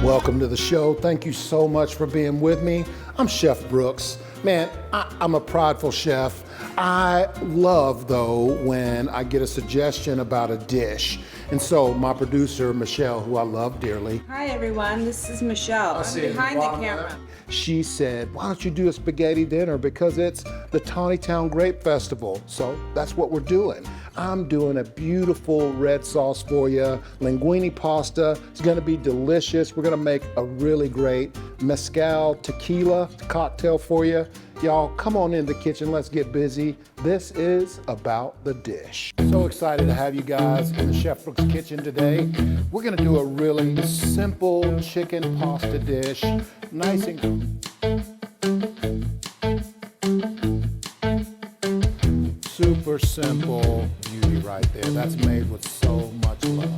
Welcome to the show. Thank you so much for being with me. I'm Chef Brooks. Man, I'm a prideful chef. I love, though, when I get a suggestion about a dish. And so my producer, Michelle, who I love dearly. Hi, everyone. This is Michelle. I'm behind the camera. She said, why don't you do a spaghetti dinner? Because it's the Tawnytown Grape Festival. So that's what we're doing. I'm doing a beautiful red sauce for you. Linguine pasta. It's gonna be delicious. We're gonna make a really great mezcal tequila cocktail for you. Y'all, come on in the kitchen. Let's get busy. This is about the dish. So excited to have you guys in the Chef Brooks kitchen today. We're gonna do a really simple chicken pasta dish. Nice and super simple beauty right there. That's made with so much love.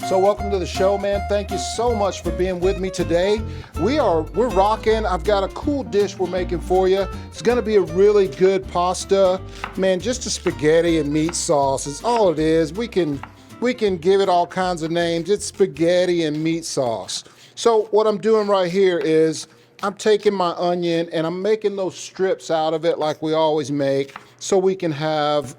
So welcome to the show, man. Thank you so much for being with me today. We're rocking. I've got a cool dish we're making for you. It's gonna be a really good pasta. Man, just a spaghetti and meat sauce is all it is. We can give it all kinds of names. It's spaghetti and meat sauce. So what I'm doing right here is I'm taking my onion and I'm making those strips out of it like we always make so we can have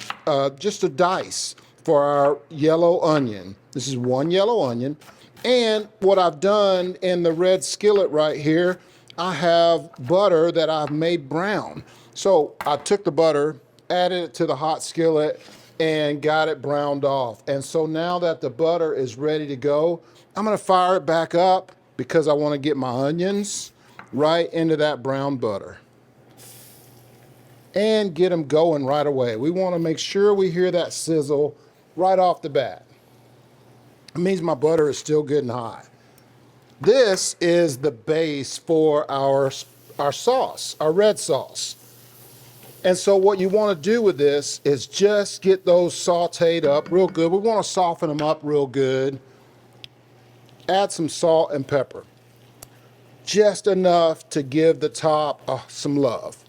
just a dice for our yellow onion. This is one yellow onion. And what I've done in the red skillet right here, I have butter that I've made brown. So I took the butter, added it to the hot skillet, and got it browned off. And so now that the butter is ready to go, I'm gonna fire it back up because I wanna get my onions right into that brown butter and get them going right away. We wanna make sure we hear that sizzle right off the bat. It means my butter is still good and hot. This is the base for our sauce, our red sauce. And so what you want to do with this is just get those sauteed up real good. We want to soften them up real good. Add some salt and pepper. Just enough to give the top some love.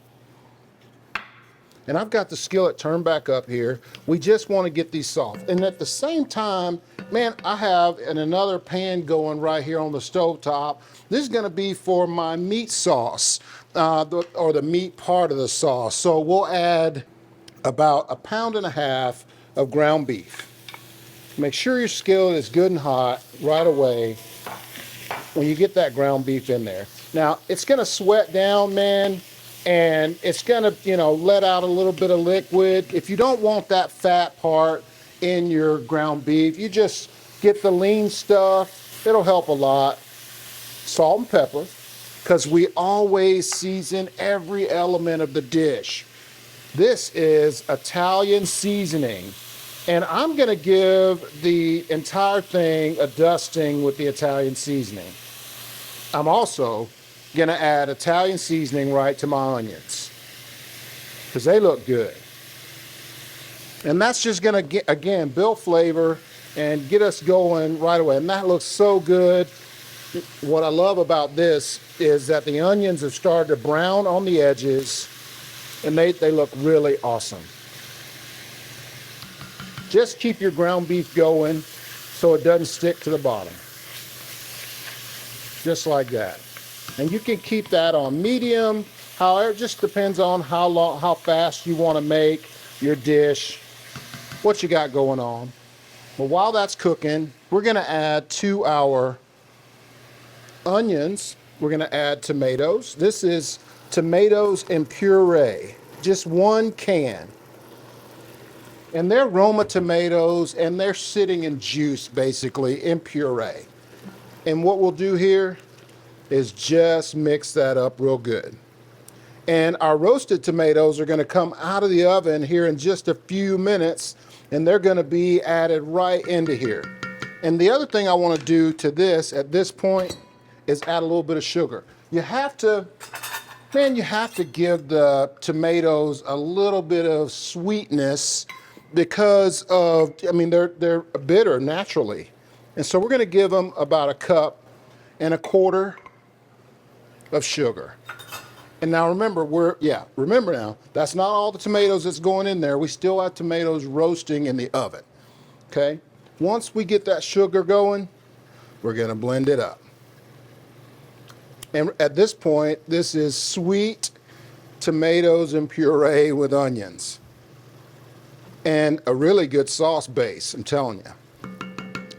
And I've got the skillet turned back up here. We just want to get these soft. And at the same time, man, I have another pan going right here on the stove top. This is gonna be for my meat sauce, or the meat part of the sauce. So we'll add about 1.5 pounds of ground beef. Make sure your skillet is good and hot right away when you get that ground beef in there. Now, it's gonna sweat down, man, and it's gonna, let out a little bit of liquid. If you don't want that fat part in your ground beef, you just get the lean stuff. It'll help a lot. Salt and pepper, because we always season every element of the dish. This is Italian seasoning, and I'm gonna give the entire thing a dusting with the Italian seasoning. I'm also gonna add Italian seasoning right to my onions because they look good. And that's just gonna again build flavor and get us going right away. And that looks so good. What I love about this is that the onions have started to brown on the edges and they look really awesome. Just keep your ground beef going so it doesn't stick to the bottom. Just like that. And you can keep that on medium. However, it just depends on how fast you want to make your dish, what you got going on. But while that's cooking, we're gonna add to our onions, we're gonna add tomatoes. This is tomatoes in puree, just 1 can. And they're Roma tomatoes and they're sitting in juice basically in puree. And what we'll do here is just mix that up real good. And our roasted tomatoes are gonna come out of the oven here in just a few minutes. and they're gonna be added right into here. And the other thing I wanna do to this at this point is add a little bit of sugar. You have to, man, you have to give the tomatoes a little bit of sweetness because of, I mean, they're bitter naturally. And so we're gonna give them about 1.25 cups of sugar. And now remember, remember now, that's not all the tomatoes that's going in there. We still have tomatoes roasting in the oven, okay? Once we get that sugar going, we're gonna blend it up. And at this point, this is sweet tomatoes and puree with onions. And a really good sauce base, I'm telling you.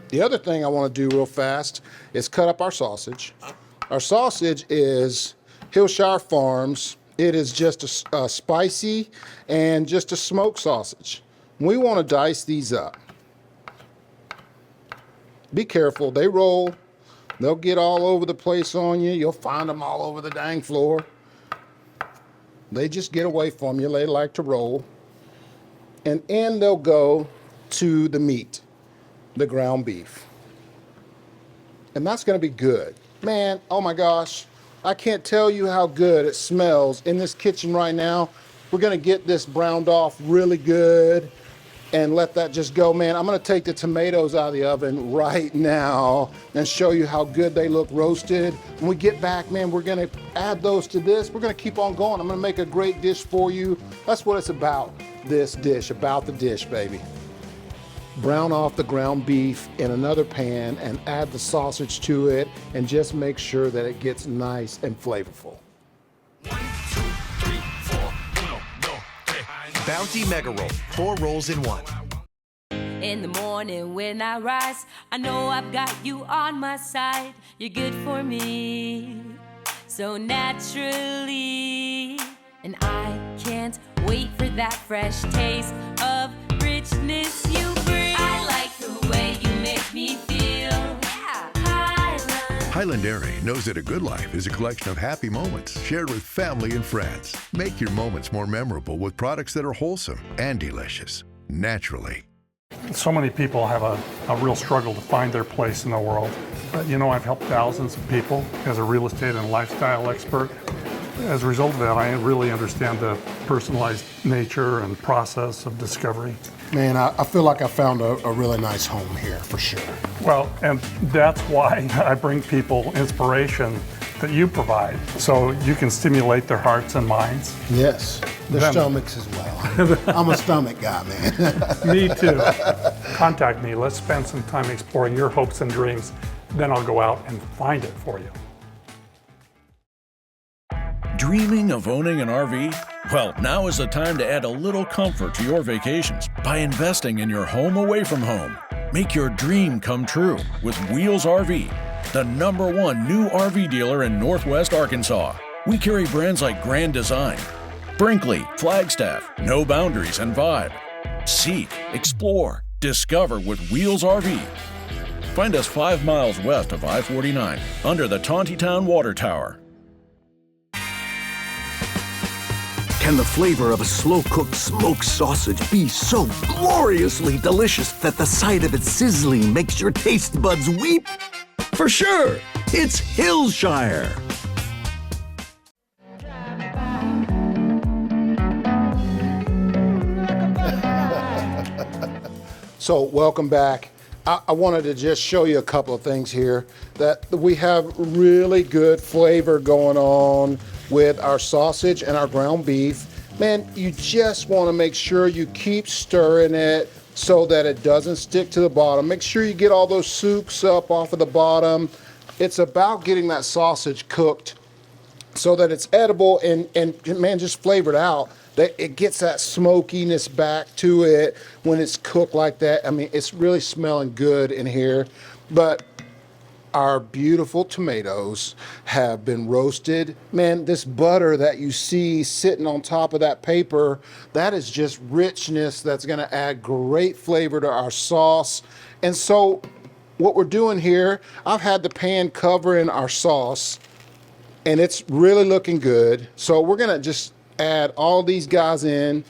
The other thing I wanna do real fast is cut up our sausage. Our sausage is Hillshire Farms. It is just a spicy and just a smoked sausage. We want to dice these up. Be careful, they roll. They'll get all over the place on you. You'll find them all over the dang floor. They just get away from you. They like to roll. And in they'll go to the meat, the ground beef. And that's going to be good. Man, oh my gosh. I can't tell you how good it smells in this kitchen right now. We're gonna get this browned off really good and let that just go. Man, I'm gonna take the tomatoes out of the oven right now and show you how good they look roasted. When we get back, man, we're gonna add those to this. We're gonna keep on going. I'm gonna make a great dish for you. That's what it's about, this dish, about the dish, baby. Brown off the ground beef in another pan and add the sausage to it and just make sure that it gets nice and flavorful. 1, 2, 3, 4, uno, dos, tres. Bounty Mega Roll, 4 rolls in 1. In the morning when I rise, I know I've got you on my side. You're good for me, so naturally. And I can't wait for that fresh taste of richness you bring. I like the way you make me feel. Yeah. Highland Dairy knows that a good life is a collection of happy moments shared with family and friends. Make your moments more memorable with products that are wholesome and delicious, naturally. So many people have a real struggle to find their place in the world. You know, I've helped thousands of people as a real estate and lifestyle expert. As a result of that, I really understand the personalized nature and process of discovery. Man, I feel like I found a really nice home here, for sure. Well, and that's why I bring people inspiration that you provide, so you can stimulate their hearts and minds. Yes, their stomachs as well. I'm a stomach guy, man. Me too. Contact me. Let's spend some time exploring your hopes and dreams. Then I'll go out and find it for you. Dreaming of owning an RV? Well, now is the time to add a little comfort to your vacations by investing in your home away from home. Make your dream come true with Wheels RV, the #1 new RV dealer in Northwest Arkansas. We carry brands like Grand Design, Brinkley, Flagstaff, No Boundaries, and Vibe. Seek, explore, discover with Wheels RV. Find us 5 miles west of I-49 under the Tontitown Water Tower. Can the flavor of a slow-cooked smoked sausage be so gloriously delicious that the sight of it sizzling makes your taste buds weep? For sure, it's Hillshire. So welcome back. I wanted to just show you a couple of things here that we have really good flavor going on with our sausage and our ground beef. Man, you just want to make sure you keep stirring it so that it doesn't stick to the bottom. Make sure you get all those soups up off of the bottom. It's about getting that sausage cooked so that it's edible and man, just flavored out. That it gets that smokiness back to it when it's cooked like that. I mean, it's really smelling good in here. But our beautiful tomatoes have been roasted. Man, this butter that you see sitting on top of that paper, that is just richness that's gonna add great flavor to our sauce. And so what we're doing here, I've had the pan covering our sauce and it's really looking good. So we're gonna just add all these guys in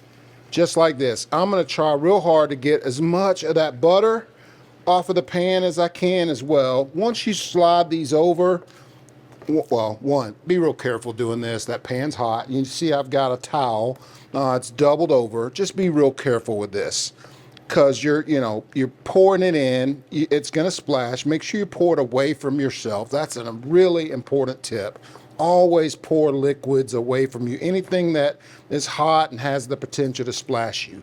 just like this. I'm gonna try real hard to get as much of that butter off of the pan as I can as well. Once you slide these over, well, one, be real careful doing this. That pan's hot. You see I've got a towel. It's doubled over. Just be real careful with this, because you're pouring it in. It's going to splash. Make sure you pour it away from yourself. That's a really important tip. Always pour liquids away from you. Anything that is hot and has the potential to splash you.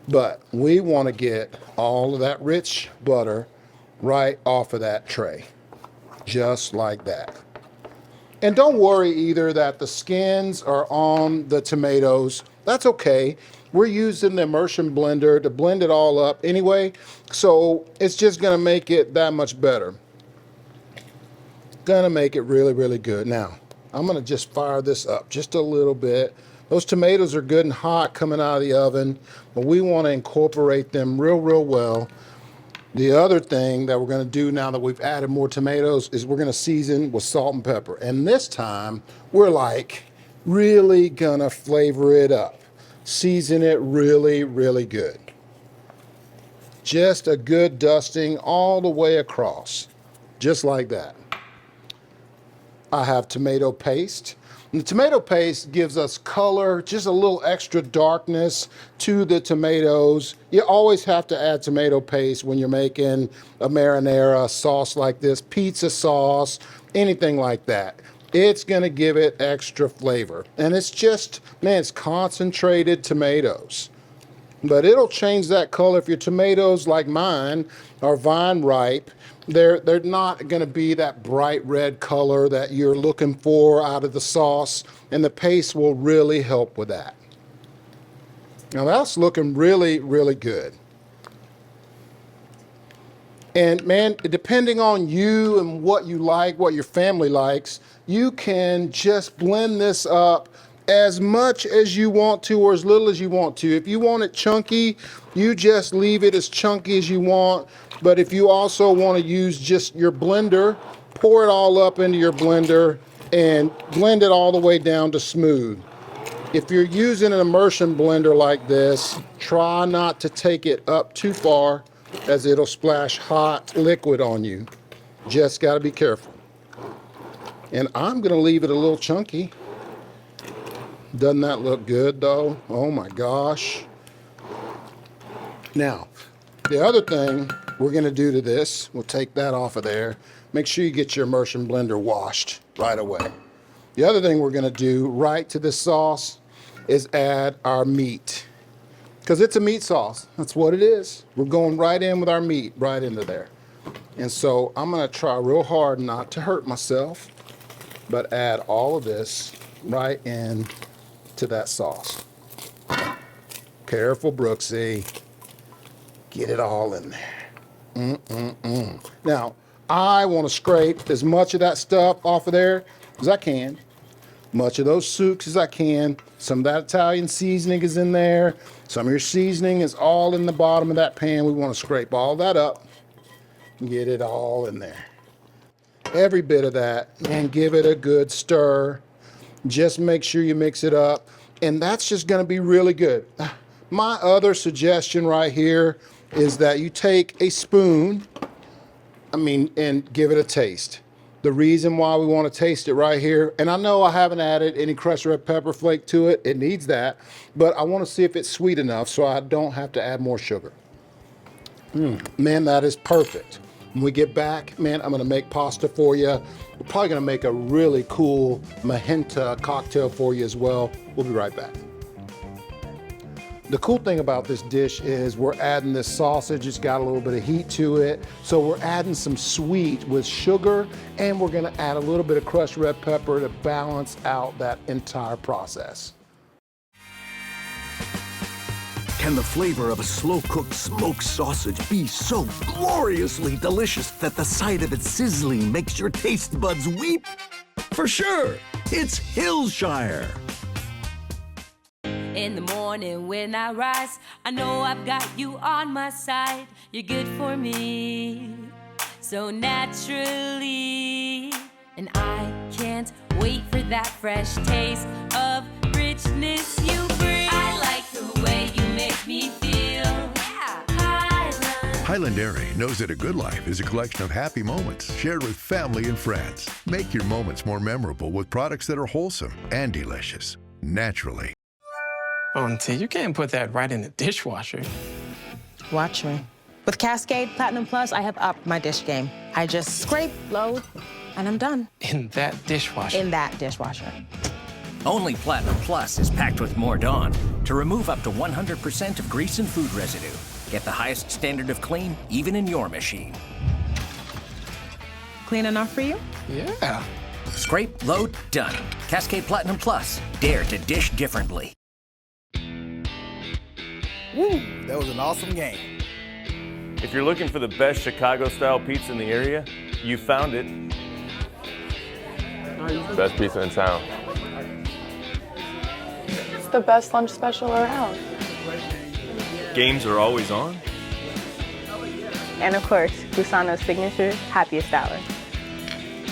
But we want to get all of that rich butter right off of that tray, just like that. And don't worry either that the skins are on the tomatoes. That's okay. We're using the immersion blender to blend it all up anyway, so it's just gonna make it that much better. Gonna make it really, really good. Now, I'm gonna just fire this up just a little bit. Those tomatoes are good and hot coming out of the oven, but we wanna incorporate them real, real well. The other thing that we're gonna do now that we've added more tomatoes is we're gonna season with salt and pepper. And this time, we're like really gonna flavor it up. Season it really, really good. Just a good dusting all the way across, just like that. I have tomato paste. And the tomato paste gives us color, just a little extra darkness to the tomatoes. You always have to add tomato paste when you're making a marinara sauce like this, pizza sauce, anything like that. It's gonna give it extra flavor. And it's just, man, it's concentrated tomatoes. But it'll change that color. If your tomatoes, like mine, are vine ripe, they're not gonna be that bright red color that you're looking for out of the sauce, and the paste will really help with that. Now that's looking really, really good. And man, depending on you and what you like, what your family likes, you can just blend this up as much as you want to or as little as you want to. If you want it chunky, you just leave it as chunky as you want. But if you also want to use just your blender, pour it all up into your blender and blend it all the way down to smooth. If you're using an immersion blender like this, try not to take it up too far, as it'll splash hot liquid on you. Just got to be careful. And I'm going to leave it a little chunky. Doesn't that look good though? Oh my gosh. Now, the other thing we're going to do to this, we'll take that off of there. Make sure you get your immersion blender washed right away. The other thing we're going to do right to this sauce is add our meat. Because it's a meat sauce. That's what it is. We're going right in with our meat, right into there. And so I'm going to try real hard not to hurt myself, but add all of this right in to that sauce. Careful, Brooksy. Get it all in there. Now, I want to scrape as much of that stuff off of there as I can. Much of those soups as I can. Some of that Italian seasoning is in there. Some of your seasoning is all in the bottom of that pan. We want to scrape all that up and get it all in there. Every bit of that, and give it a good stir. Just make sure you mix it up, and that's just going to be really good. My other suggestion right here is that you take a spoon, and give it a taste. The reason why we want to taste it right here, and I know I haven't added any crushed red pepper flake to it, it needs that, but I want to see if it's sweet enough so I don't have to add more sugar. Man, that is perfect. When we get back, man, I'm gonna make pasta for you. We're probably gonna make a really cool magenta cocktail for you as well. We'll be right back. The cool thing about this dish is we're adding this sausage. It's got a little bit of heat to it. So we're adding some sweet with sugar, and we're gonna add a little bit of crushed red pepper to balance out that entire process. Can the flavor of a slow-cooked smoked sausage be so gloriously delicious that the sight of it sizzling makes your taste buds weep? For sure, it's Hillshire. In the morning when I rise, I know I've got you on my side. You're good for me, so naturally. And I can't wait for that fresh taste of richness you bring. I like the way you make Highland Dairy knows that a good life is a collection of happy moments shared with family and friends. Make your moments more memorable with products that are wholesome and delicious, naturally. Auntie, you can't put that right in the dishwasher. Watch me. With Cascade Platinum Plus, I have upped my dish game. I just scrape, load, and I'm done. In that dishwasher? In that dishwasher. Only Platinum Plus is packed with more Dawn to remove up to 100% of grease and food residue. Get the highest standard of clean, even in your machine. Clean enough for you? Yeah. Scrape, load, done. Cascade Platinum Plus. Dare to dish differently. Woo, that was an awesome game. If you're looking for the best Chicago-style pizza in the area, you found it. Best pizza in town. It's the best lunch special around. Games are always on. And of course, Gusano's signature happiest hour.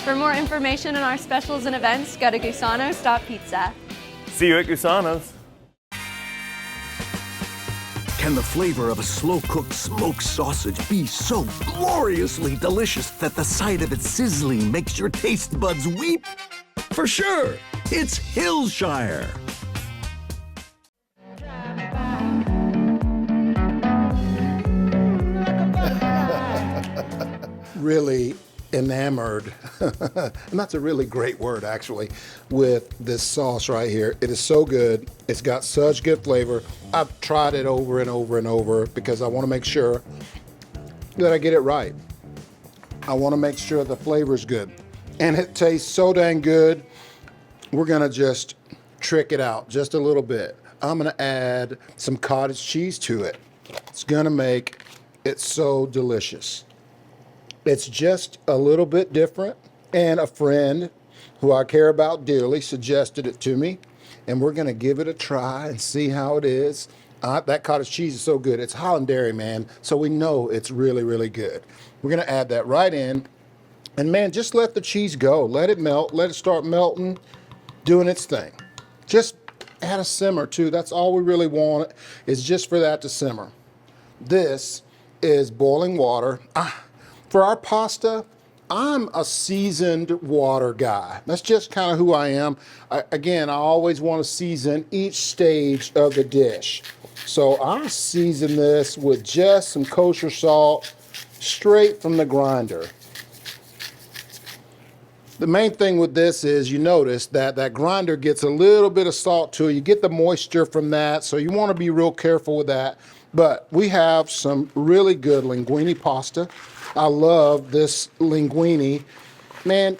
For more information on our specials and events, go to gusanos.pizza. See you at Gusano's. Can the flavor of a slow-cooked smoked sausage be so gloriously delicious that the sight of it sizzling makes your taste buds weep? For sure, it's Hillshire. Really enamored, and that's a really great word actually, with this sauce right here. It is so good. It's got such good flavor. I've tried it over and over and over because I want to make sure that I get it right. I want to make sure the flavor's good. And it tastes so dang good. We're gonna just trick it out just a little bit. I'm gonna add some cottage cheese to it. It's gonna make it so delicious. It's just a little bit different, and a friend who I care about dearly suggested it to me, and we're gonna give it a try and see how it is. That cottage cheese is so good. It's Highland Dairy, man, so we know it's really, really good. We're gonna add that right in, and man, just let the cheese go. Let it melt, let it start melting, doing its thing. Just add a simmer too. That's all we really want, is just for that to simmer. This is boiling water. For our pasta, I'm a seasoned water guy. That's just kind of who I am. Again, I always want to season each stage of the dish. So I season this with just some kosher salt straight from the grinder. The main thing with this is you notice that that grinder gets a little bit of salt to it. You get the moisture from that, so you want to be real careful with that. But we have some really good linguine pasta. I love this linguine. Man,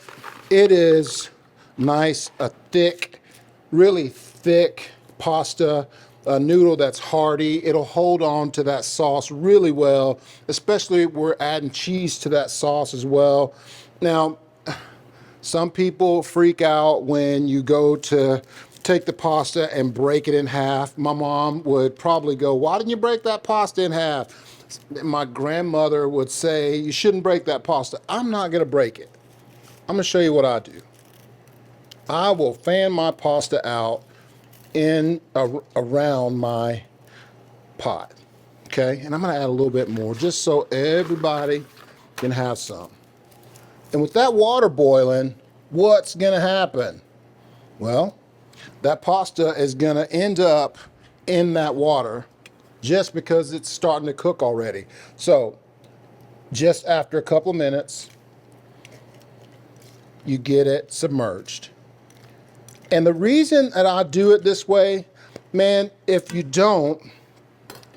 it is nice, a thick, really thick pasta, a noodle that's hearty. It'll hold on to that sauce really well, especially if we're adding cheese to that sauce as well. Now, some people freak out when you go to take the pasta and break it in half. My mom would probably go, "Why didn't you break that pasta in half?" My grandmother would say, "You shouldn't break that pasta." I'm not gonna break it. I'm gonna show you what I do. I will fan my pasta out around my pot, okay? And I'm gonna add a little bit more just so everybody can have some. And with that water boiling, what's gonna happen? Well, that pasta is gonna end up in that water just because it's starting to cook already. So just after a couple of minutes, you get it submerged. And the reason that I do it this way, man, if you don't,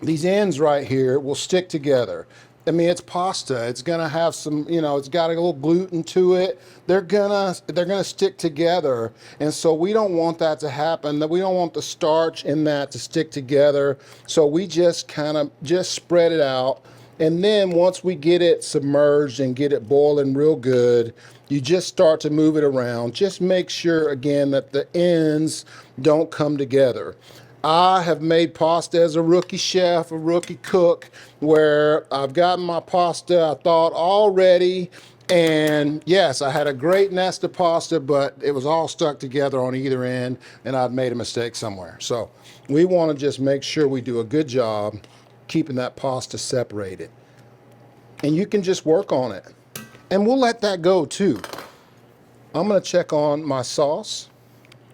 these ends right here will stick together. I mean, it's pasta. It's gonna have some, it's got a little gluten to it. They're gonna stick together, and so we don't want that to happen. That we don't want the starch in that to stick together. So we just kind of spread it out, and then once we get it submerged and get it boiling real good, you just start to move it around. Just make sure again that the ends don't come together. I have made pasta as a rookie chef, a rookie cook, where I've gotten my pasta, I thought, all ready. And yes, I had a great nest of pasta, but it was all stuck together on either end, and I'd made a mistake somewhere. So we want to just make sure we do a good job keeping that pasta separated. and you can just work on it. And we'll let that go too. I'm gonna check on my sauce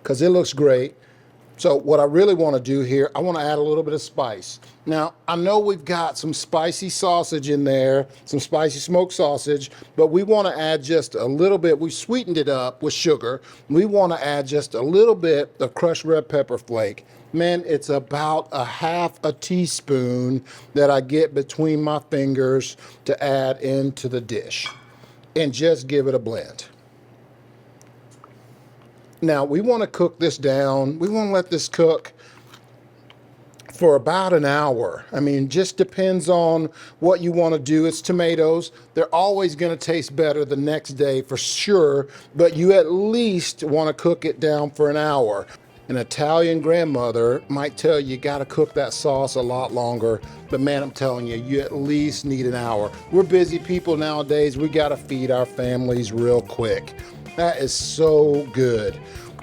because it looks great. So what I really want to do here, I want to add a little bit of spice. Now, I know we've got some spicy sausage in there, some spicy smoked sausage, but we want to add just a little bit. We sweetened it up with sugar. We want to add just a little bit of crushed red pepper flake. Man, it's about a half a teaspoon that I get between my fingers to add into the dish. And just give it a blend. Now, we want to cook this down. We want to let this cook for about an hour. I mean, just depends on what you want to do. It's tomatoes. They're always going to taste better the next day for sure, but you at least want to cook it down for an hour. An Italian grandmother might tell you got to cook that sauce a lot longer, but man, I'm telling you, you at least need an hour. We're busy people nowadays. We got to feed our families real quick. That is so good.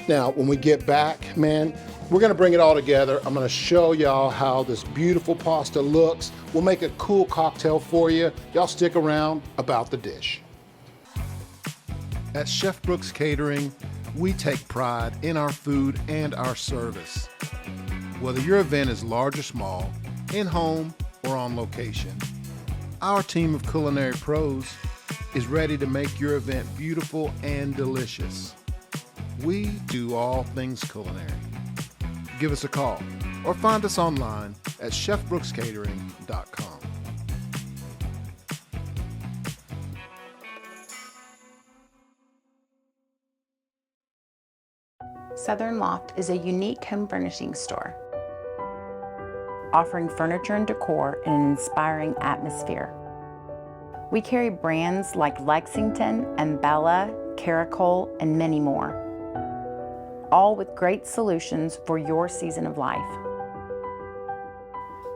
Now, when we get back, man, we're gonna bring it all together. I'm gonna show y'all how this beautiful pasta looks. We'll make a cool cocktail for you. Y'all stick around about the dish. At Chef Brooks Catering, we take pride in our food and our service. Whether your event is large or small, in-home or on location, our team of culinary pros is ready to make your event beautiful and delicious. We do all things culinary. Give us a call or find us online at chefbrookscatering.com. Southern Loft is a unique home furnishing store, offering furniture and decor in an inspiring atmosphere. We carry brands like Lexington and Bella, Caracol, and many more, all with great solutions for your season of life.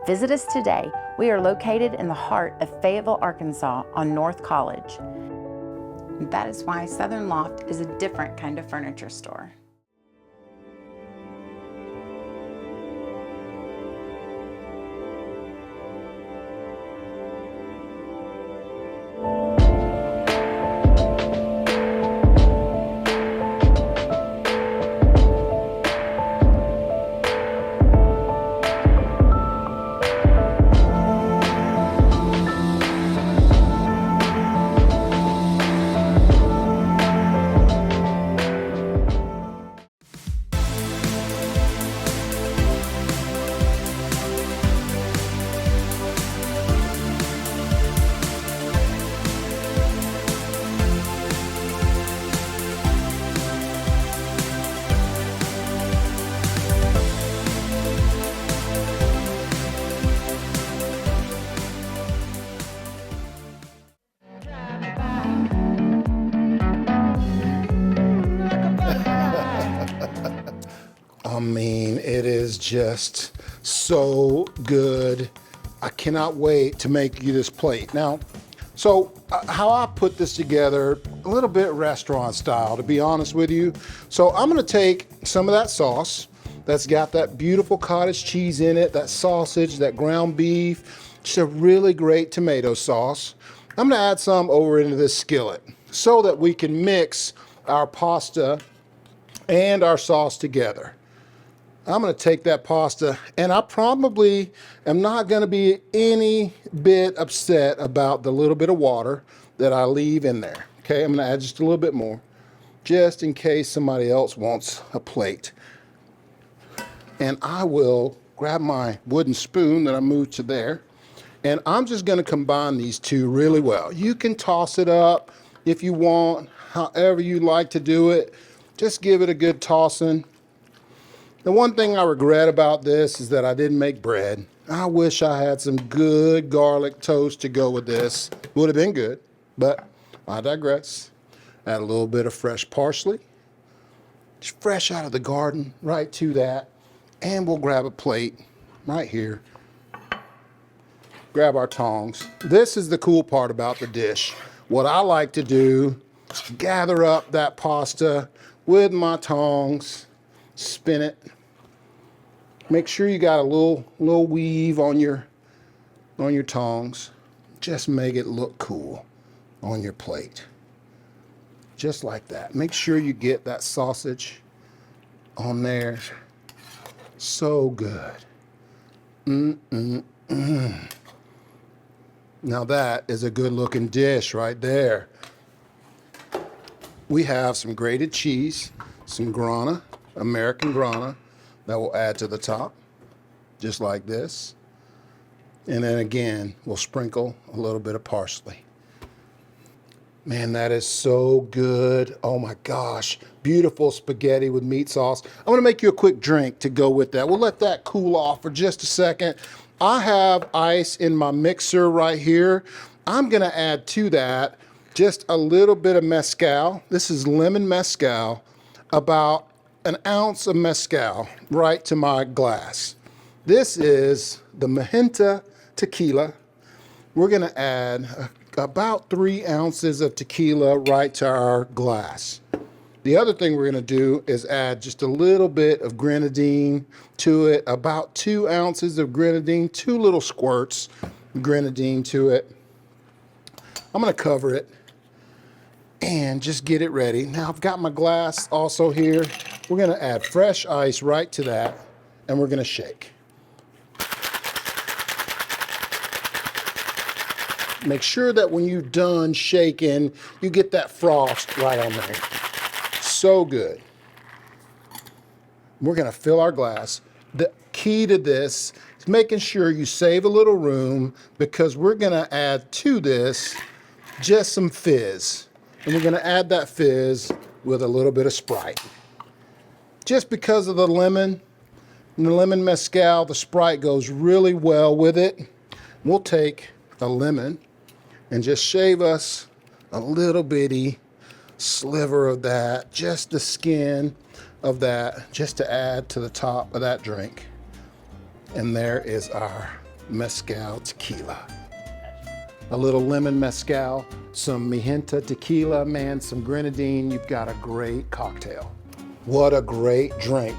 Visit us today. We are located in the heart of Fayetteville, Arkansas on North College. That is why Southern Loft is a different kind of furniture store. I mean, it is just so good. I cannot wait to make you this plate. Now, so how I put this together, a little bit restaurant style, to be honest with you. So I'm gonna take some of that sauce that's got that beautiful cottage cheese in it, that sausage, that ground beef, just a really great tomato sauce. I'm gonna add some over into this skillet so that we can mix our pasta and our sauce together. I'm gonna take that pasta, and I probably am not gonna be any bit upset about the little bit of water that I leave in there. Okay, I'm gonna add just a little bit more, just in case somebody else wants a plate. And I will grab my wooden spoon that I moved to there, and I'm just gonna combine these two really well. You can toss it up if you want, however you like to do it. Just give it a good tossing. The one thing I regret about this is that I didn't make bread. I wish I had some good garlic toast to go with this. Would have been good, but I digress. Add a little bit of fresh parsley, just fresh out of the garden, right to that. And we'll grab a plate right here. Grab our tongs. This is the cool part about the dish. What I like to do is gather up that pasta with my tongs, spin it. Make sure you got a little weave on your tongs. just make it look cool on your plate. Just like that. Make sure you get that sausage on there. So good. Now that is a good looking dish right there. We have some grated cheese, some grana, American grana, that we'll add to the top, just like this. And then again, we'll sprinkle a little bit of parsley. Man, that is so good. Oh my gosh. Beautiful spaghetti with meat sauce. I'm gonna make you a quick drink to go with that. We'll let that cool off for just a second. I have ice in my mixer right here. I'm gonna add to that just a little bit of mezcal. This is lemon mezcal, about an ounce of mezcal right to my glass. This is the Magenta tequila. We're gonna add about 3 ounces of tequila right to our glass. The other thing we're gonna do is add just a little bit of grenadine to it, about 2 ounces of grenadine, 2 little squirts of grenadine to it. I'm gonna cover it and just get it ready. Now I've got my glass also here. We're gonna add fresh ice right to that, and we're gonna shake. Make sure that when you're done shaking, you get that frost right on there. So good. We're gonna fill our glass. The key to this is making sure you save a little room, because we're gonna add to this just some fizz. And we're gonna add that fizz with a little bit of Sprite. Just because of the lemon and the lemon mezcal, the Sprite goes really well with it. We'll take a lemon and just shave us a little bitty sliver of that, just the skin of that, just to add to the top of that drink. And there is our mezcal tequila. A little lemon mezcal, some Magenta tequila, man, some grenadine. You've got a great cocktail. What a great drink.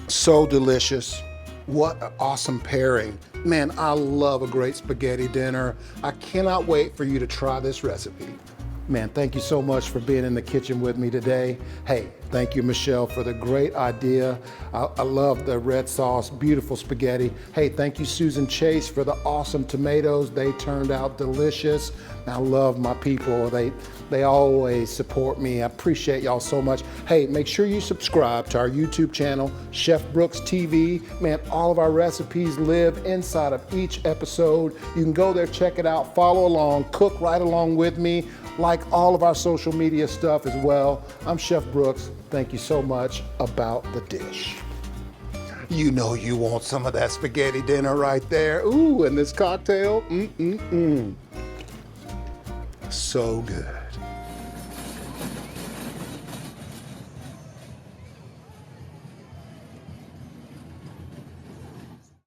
So delicious. What an awesome pairing. Man, I love a great spaghetti dinner. I cannot wait for you to try this recipe. Man, thank you so much for being in the kitchen with me today. Hey, thank you, Michelle, for the great idea. I love the red sauce, beautiful spaghetti. Hey, thank you, Susan Chase, for the awesome tomatoes. They turned out delicious. I love my people. They always support me. I appreciate y'all so much. Hey, make sure you subscribe to our YouTube channel, Chef Brooks TV. Man, all of our recipes live inside of each episode. You can go there, check it out, follow along, cook right along with me. Like all of our social media stuff as well. I'm Chef Brooks. Thank you so much. About the dish. You know you want some of that spaghetti dinner right there. Ooh, and this cocktail. So good.